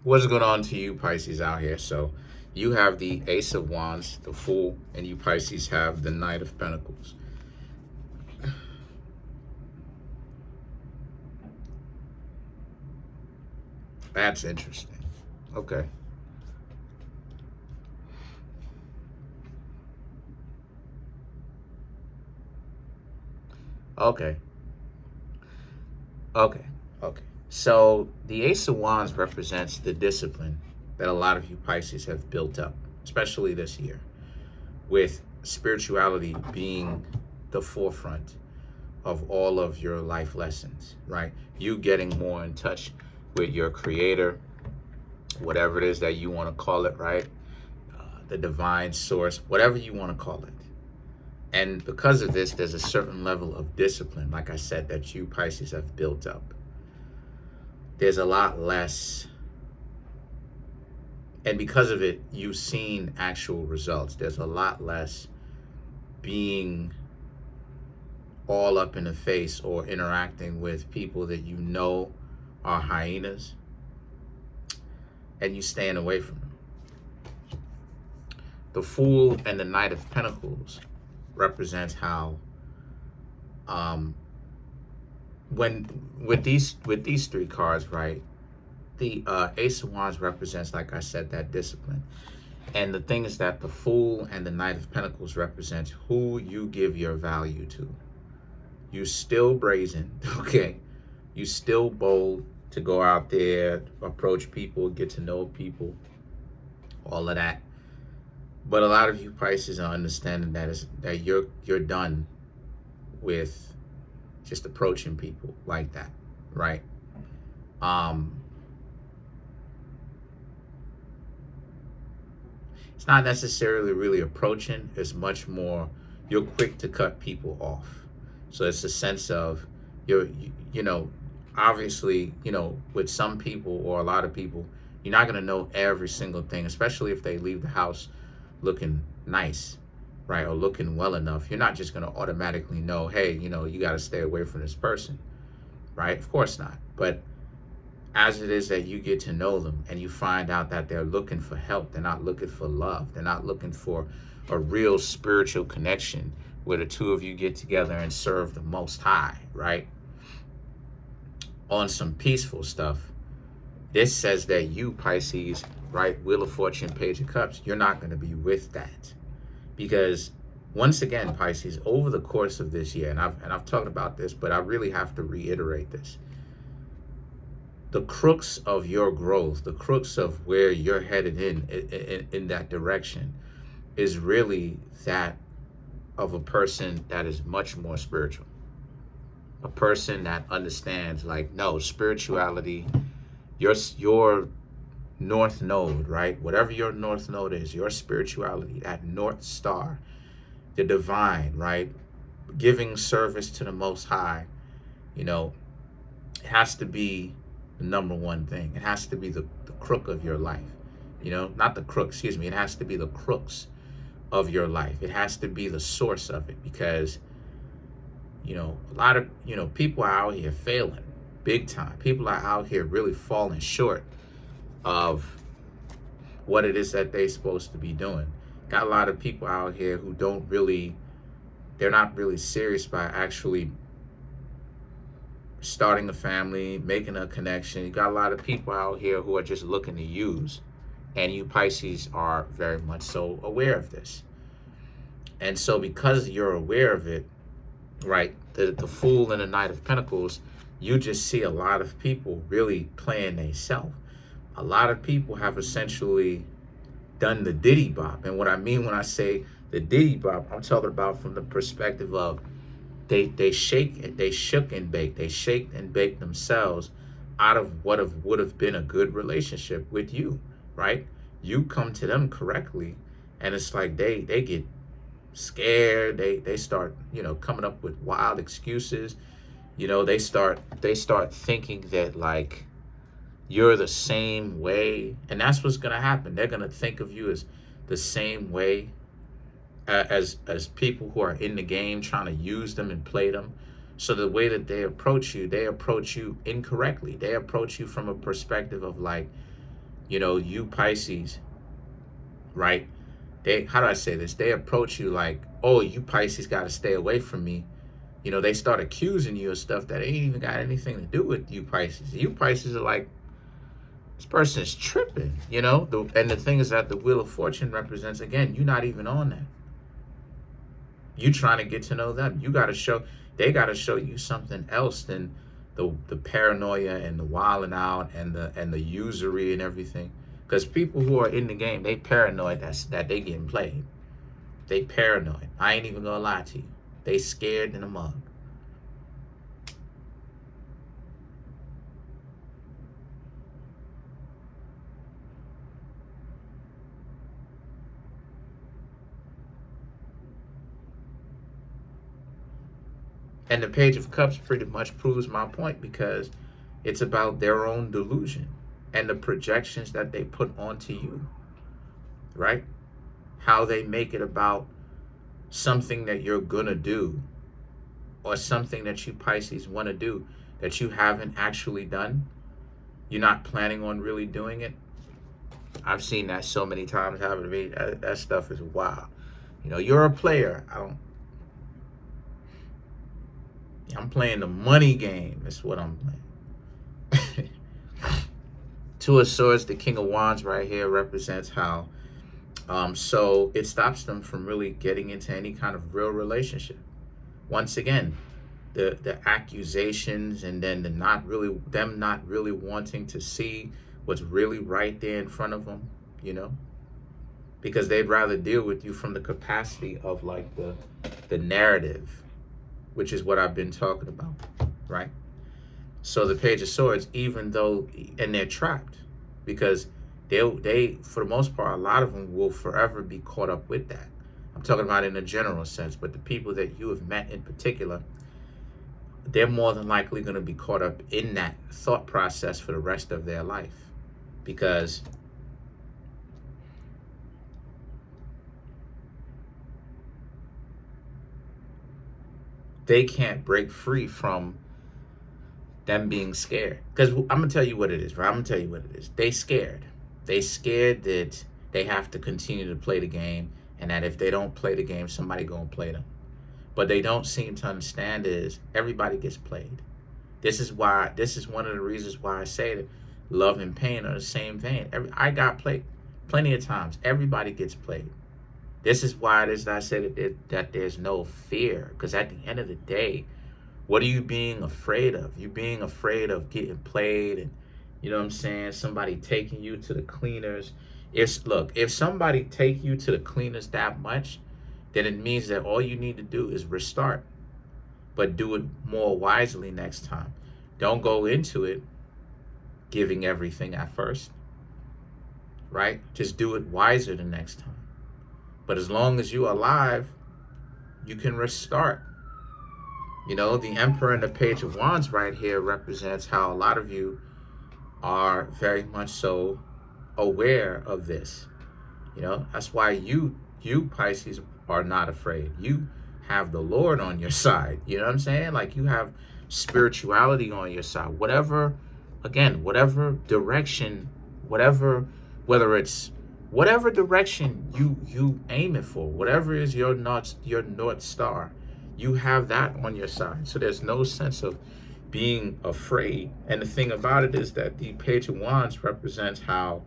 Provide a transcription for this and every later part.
What's going on to you Pisces out here? So you have the Ace of Wands, the Fool, and you Pisces have the Knight of Pentacles. That's interesting. Okay. Okay. Okay. Okay. So the Ace of Wands represents the discipline that a lot of you Pisces have built up, especially this year, with spirituality being the forefront of all of your life lessons, right? You getting more in touch with your creator, whatever it is that you want to call it, right? The divine source, whatever you want to call it. And because of this, there's a certain level of discipline, like I said, that you Pisces have built up. There's a lot less, and because of it, you've seen actual results. There's a lot less being all up in the face or interacting with people that you know are hyenas, and you staying away from them. The Fool and the Knight of Pentacles represents how when with these three cards, right, the Ace of Wands represents, like I said, that discipline. And the thing is that the Fool and the Knight of Pentacles represents who you give your value to. You still brazen, okay? You still bold to go out there, approach people, get to know people, all of that. But a lot of you Pisces are understanding that you're done with just approaching people like that, right? It's not necessarily really approaching. It's much more you're quick to cut people off. So it's a sense of you know, obviously, you know, with some people or a lot of people, you're not going to know every single thing, especially if they leave the house looking nice, right? Or looking well enough. You're not just going to automatically know, hey, you know, you got to stay away from this person, right? Of course not. But as it is that you get to know them and you find out that they're looking for help, they're not looking for love, they're not looking for a real spiritual connection where the two of you get together and serve the Most High, right? On some peaceful stuff. This says that you, Pisces, right, Wheel of Fortune, Page of Cups, you're not going to be with that. Because once again, Pisces, over the course of this year, and I've talked about this, but I really have to reiterate this. The crux of your growth, the crux of where you're headed in that direction is really that of a person that is much more spiritual. A person that understands, like, no, spirituality, your north node, right? Whatever your north node is, your spirituality, that north star, the divine, right? Giving service to the Most High, you know, it has to be the number one thing. It has to be the crook of your life. You know, not the crook, excuse me. It has to be the crooks of your life. It has to be the source of it, because, you know, a lot of, you know, people are out here failing big time. People are out here really falling short of what it is that they're supposed to be doing. Got a lot of people out here who don't really, they're not really serious by actually starting a family, making a connection. You got a lot of people out here who are just looking to use. And you Pisces are very much so aware of this. And so because you're aware of it, right, the Fool and the Knight of Pentacles, you just see a lot of people really playing themselves. A lot of people have essentially done the Diddy Bop. And what I mean when I say the Diddy Bop, I'm talking about from the perspective of they shook and baked. They shaked and baked themselves out of what would have been a good relationship with you, right? You come to them correctly, and it's like they get scared. They start, you know, coming up with wild excuses. You know, they start thinking that, like, you're the same way, and that's what's gonna happen. They're gonna think of you as the same way as people who are in the game, trying to use them and play them. So the way that they approach you incorrectly. They approach you from a perspective of, like, You Pisces, right? How do I say this? They approach you like, oh, you Pisces got to stay away from me. They start accusing you of stuff that ain't even got anything to do with you Pisces. You Pisces are like, this person is tripping, and the thing is that the Wheel of Fortune represents, again, you're not even on that. You trying to get to know them. They got to show you something else than the paranoia and the wilding out and the usury and everything. Because people who are in the game, they paranoid that they getting played. They paranoid. I ain't even gonna lie to you. They scared in a mug. And the Page of Cups pretty much proves my point, because it's about their own delusion and the projections that they put onto you, right? How they make it about something that you're gonna do, or something that you Pisces want to do that you haven't actually done. You're not planning on really doing it. I've seen that so many times happen to me. That stuff is wild. You're a player. I'm playing the money game. That's what I'm playing. Two of Swords, the King of Wands right here represents how so it stops them from really getting into any kind of real relationship. Once again, the accusations, and then them not really wanting to see what's really right there in front of them, because they'd rather deal with you from the capacity of like the narrative, which is what I've been talking about, right? So the Page of Swords, even though, and they're trapped, because they for the most part, a lot of them will forever be caught up with that. I'm talking about in a general sense, but the people that you have met in particular, they're more than likely going to be caught up in that thought process for the rest of their life, because they can't break free from them being scared. Because I'm going to tell you what it is, right? I'm going to tell you what it is. They scared that they have to continue to play the game, and that if they don't play the game, somebody going to play them. But they don't seem to understand is everybody gets played. This is one of the reasons why I say that love and pain are the same vein. I got played plenty of times. Everybody gets played. This is why it is that I say that there's no fear. Because at the end of the day, what are you being afraid of? You're being afraid of getting played, and you know what I'm saying? Somebody taking you to the cleaners. If somebody take you to the cleaners that much, then it means that all you need to do is restart, but do it more wisely next time. Don't go into it giving everything at first, right? Just do it wiser the next time. But as long as you're alive, you can restart. The Emperor and the Page of Wands right here represents how a lot of you are very much so aware of this. That's why you Pisces are not afraid. You have the Lord on your side. You know what I'm saying? Like, you have spirituality on your side. Whatever direction, whether it's whatever direction you aim it for, whatever is your North Star, you have that on your side. So there's no sense of being afraid. And the thing about it is that the Page of Wands represents how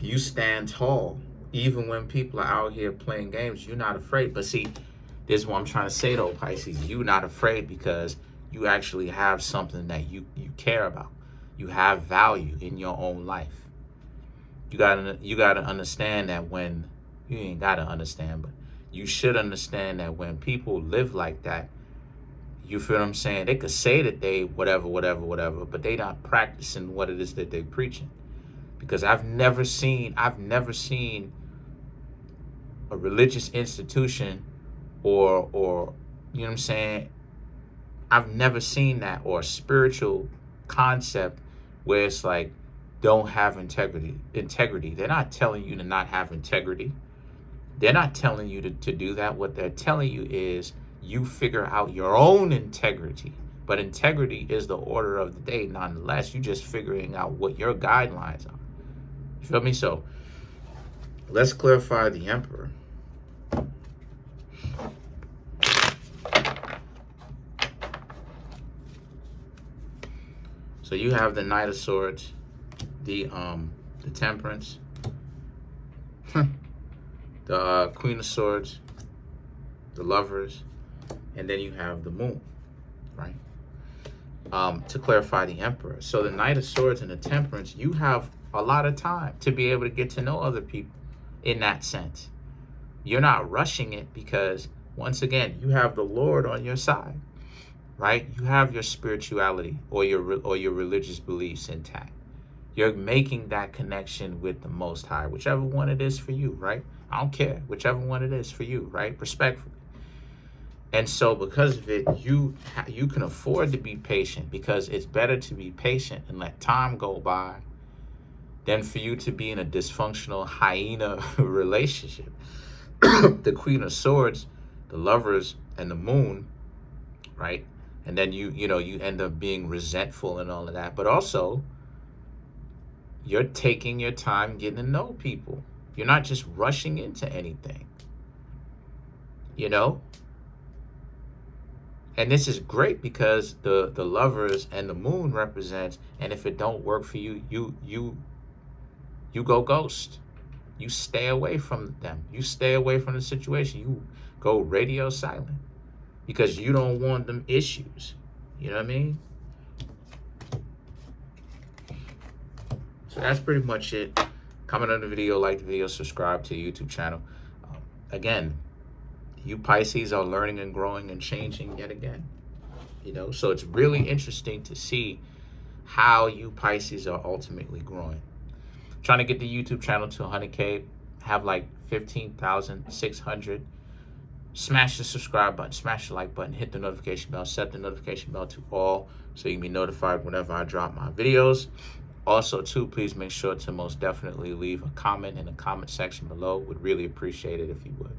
you stand tall. Even when people are out here playing games, you're not afraid. But see, this is what I'm trying to say though, Pisces. You're not afraid because you actually have something that you care about. You have value in your own life. You gotta understand that when, you ain't gotta understand, but you should understand that when people live like that, you feel what I'm saying? They could say that they whatever, but they not practicing what it is that they're preaching. Because I've never seen a religious institution or you know what I'm saying? I've never seen that, or a spiritual concept where it's like, don't have integrity. They're not telling you to not have integrity. They're not telling you to do that. What they're telling you is you figure out your own integrity. But integrity is the order of the day nonetheless. You're just figuring out what your guidelines are. You feel me? So let's clarify the Emperor. So you have the Knight of Swords, the Temperance, the Queen of Swords, the Lovers, and then you have the Moon, right? To clarify the Emperor. So the Knight of Swords and the Temperance, you have a lot of time to be able to get to know other people in that sense. You're not rushing it because, once again, you have the Lord on your side, right? You have your spirituality or your religious beliefs intact. You're making that connection with the Most High, whichever one it is for you, right? I don't care, whichever one it is for you, right? Respectfully. And so because of it, you can afford to be patient, because it's better to be patient and let time go by than for you to be in a dysfunctional hyena relationship. The Queen of Swords, the Lovers, and the Moon, right? And then you end up being resentful and all of that. But also, you're taking your time getting to know people. You're not just rushing into anything, you know? And this is great because the Lovers and the Moon represents, and if it don't work for you, you go ghost. You stay away from them. You stay away from the situation. You go radio silent because you don't want them issues. You know what I mean? So that's pretty much it. Comment on the video, like the video, subscribe to the YouTube channel. Again, you Pisces are learning and growing and changing yet again. You know, so it's really interesting to see how you Pisces are ultimately growing. I'm trying to get the YouTube channel to 100K, have like 15,600. Smash the subscribe button, smash the like button, hit the notification bell, set the notification bell to all so you can be notified whenever I drop my videos. Also, too, please make sure to most definitely leave a comment in the comment section below. Would really appreciate it if you would.